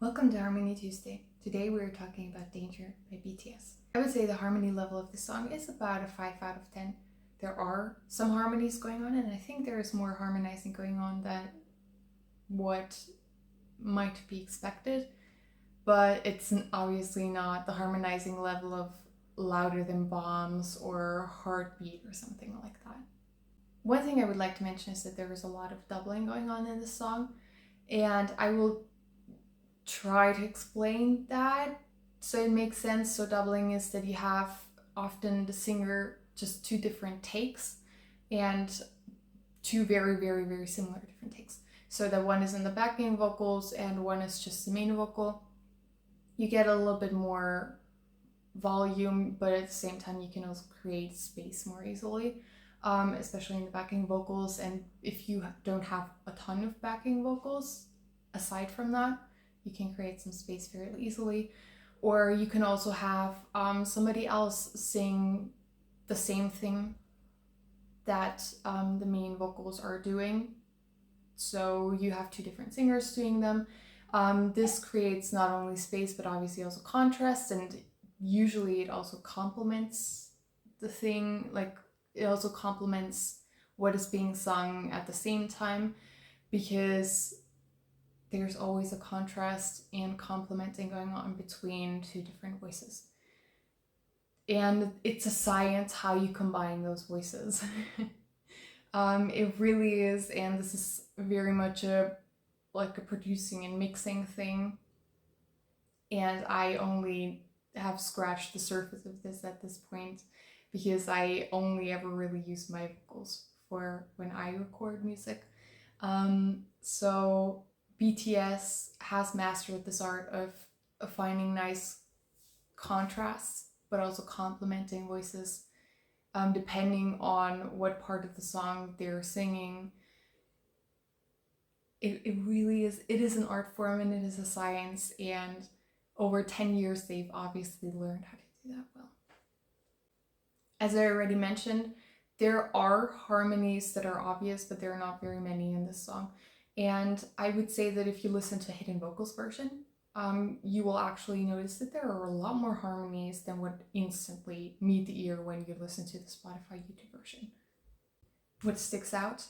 Welcome to Harmony Tuesday. Today we're talking about Danger by BTS. I would say the harmony level of the song is about a 5 out of 10. There are some harmonies going on, and I think there is more harmonizing going on than what might be expected, but it's obviously not the harmonizing level of Louder Than Bombs or Heartbeat or something like that. One thing I would like to mention is that there is a lot of doubling going on in this song, and I will try to explain that so it makes sense. So doubling is that you have often the singer just two different takes and two very similar different takes. So that one is in the backing vocals and one is just the main vocal. You get a little bit more volume, but at the same time you can also create space more easily, especially in the backing vocals. And if you don't have a ton of backing vocals aside from that, you can create some space fairly easily. Or you can also have somebody else sing the same thing that the main vocals are doing. So you have two different singers doing them. This creates not only space, but obviously also contrast, and usually it also complements the thing, like it also complements what is being sung at the same time, because there's always a contrast and complementing going on between two different voices. And it's a science how you combine those voices. It really is, and this is very much a producing and mixing thing. And I only have scratched the surface of this at this point, because I only ever really use my vocals for when I record music. So BTS has mastered this art of finding nice contrasts, but also complementing voices depending on what part of the song they're singing. It really is, it is an art form and it is a science, and over 10 years they've obviously learned how to do that well. As I already mentioned, there are harmonies that are obvious, but there are not very many in this song. And I would say that if you listen to Hidden Vocals version, you will actually notice that there are a lot more harmonies than would instantly meet the ear when you listen to the Spotify YouTube version. What sticks out?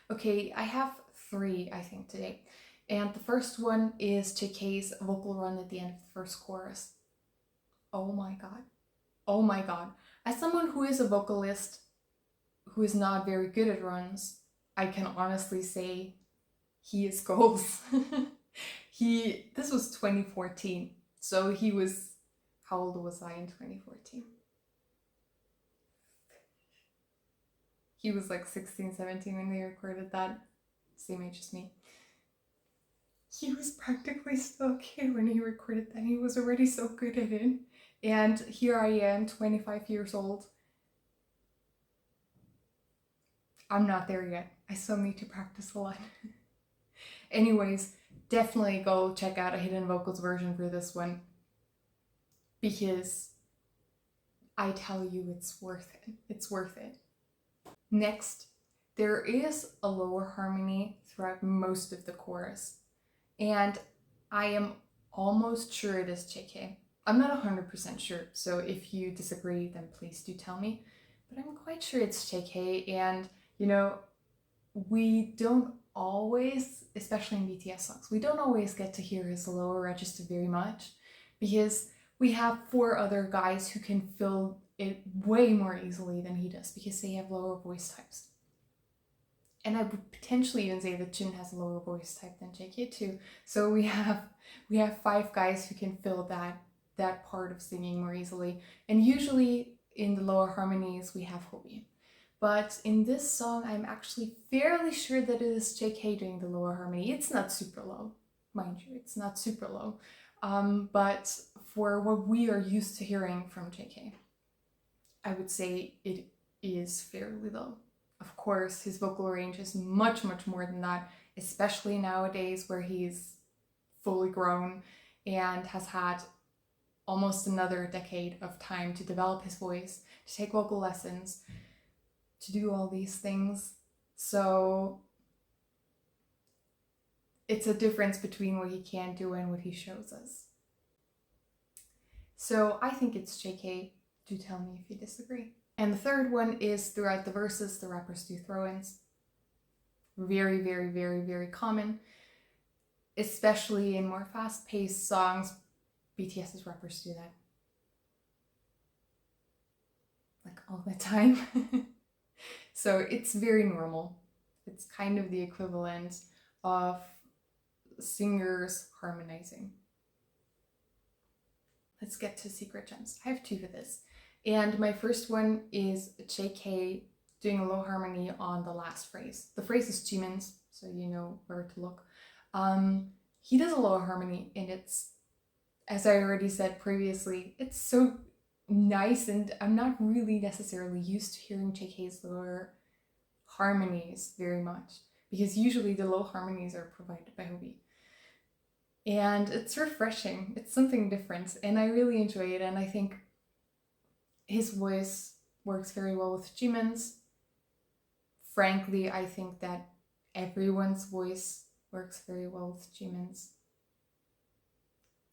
Okay, I have 3, I think, today. And the first one is JK's vocal run at the end of the first chorus. Oh my god. Oh my god. As someone who is a vocalist who is not very good at runs, I can honestly say he is goals. This was 2014, so he was, how old was I in 2014? He was like 16, 17 when they recorded that, same age as me. He was practically still a kid when he recorded that. He was already so good at it, and here I am, 25 years old. I'm not there yet. I still need to practice a lot. Anyways, definitely go check out a Hidden Vocals version for this one, because I tell you, it's worth it. It's worth it. Next, there is a lower harmony throughout most of the chorus, and I am almost sure it is JK. I'm not 100% sure, so if you disagree, then please do tell me, but I'm quite sure it's JK. And you know, we don't always, especially in BTS songs, we don't always get to hear his lower register very much, because we have 4 other guys who can fill it way more easily than he does, because they have lower voice types. And I would potentially even say that Jin has a lower voice type than JK too. So we have 5 guys who can fill that part of singing more easily. And usually in the lower harmonies we have Hobi. But in this song, I'm actually fairly sure that it is JK doing the lower harmony. It's not super low, mind you, it's not super low. But for what we are used to hearing from JK, I would say it is fairly low. Of course, his vocal range is much more than that, especially nowadays where he's fully grown and has had almost another decade of time to develop his voice, to take vocal lessons, to do all these things. So it's a difference between what he can do and what he shows us. So I think it's JK. Do tell me if you disagree. And the third one is throughout the verses, the rappers do throw-ins. Very, very, very, very common. Especially in more fast-paced songs, BTS's rappers do that. Like all the time. So it's very normal. It's kind of the equivalent of singers harmonizing. Let's get to secret gems. I have two for this. And my first one is JK doing a low harmony on the last phrase. The phrase is Jimin's, so you know where to look. He does a low harmony, and it's, as I already said previously, it's so nice, and I'm not really necessarily used to hearing JK's lower harmonies very much, because usually the low harmonies are provided by Hobi. And it's refreshing. It's something different, and I really enjoy it, and I think his voice works very well with Jimin's. Frankly, I think that everyone's voice works very well with Jimin's.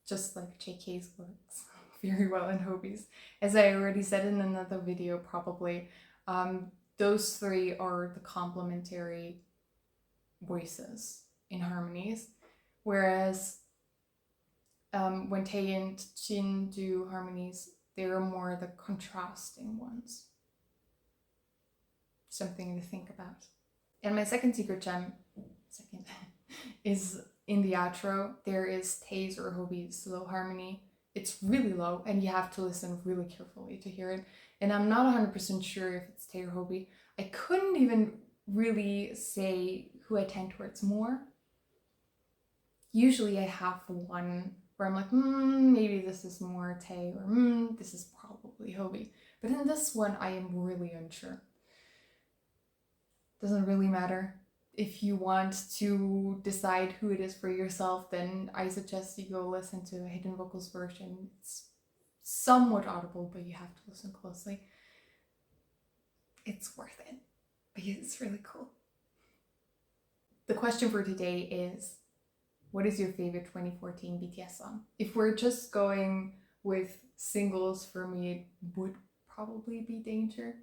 Just like JK's works very well in Hobi's. As I already said in another video probably, those three are the complementary voices in harmonies. Whereas when Tae and Jin do harmonies, they're more the contrasting ones. Something to think about. And my second secret gem, is in the outro. There is Tae's or Hobi's low harmony. It's really low, and you have to listen really carefully to hear it. And I'm not 100% sure if it's Tae or Hobi. I couldn't even really say who I tend towards more. Usually I have one where I'm like, maybe this is more Tae, or this is probably Hobi. But in this one, I am really unsure. Doesn't really matter. If you want to decide who it is for yourself, then I suggest you go listen to a hidden vocals version. It's somewhat audible, but you have to listen closely. It's worth it because it's really cool. The question for today is, what is your favorite 2014 BTS song? If we're just going with singles, for me it would probably be Danger.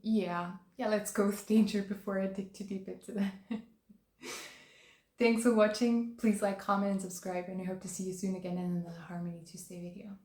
Yeah, let's go with Danger before I dig too deep into that. Thanks for watching. Please like, comment, and subscribe, and I hope to see you soon again in another Harmony Tuesday video.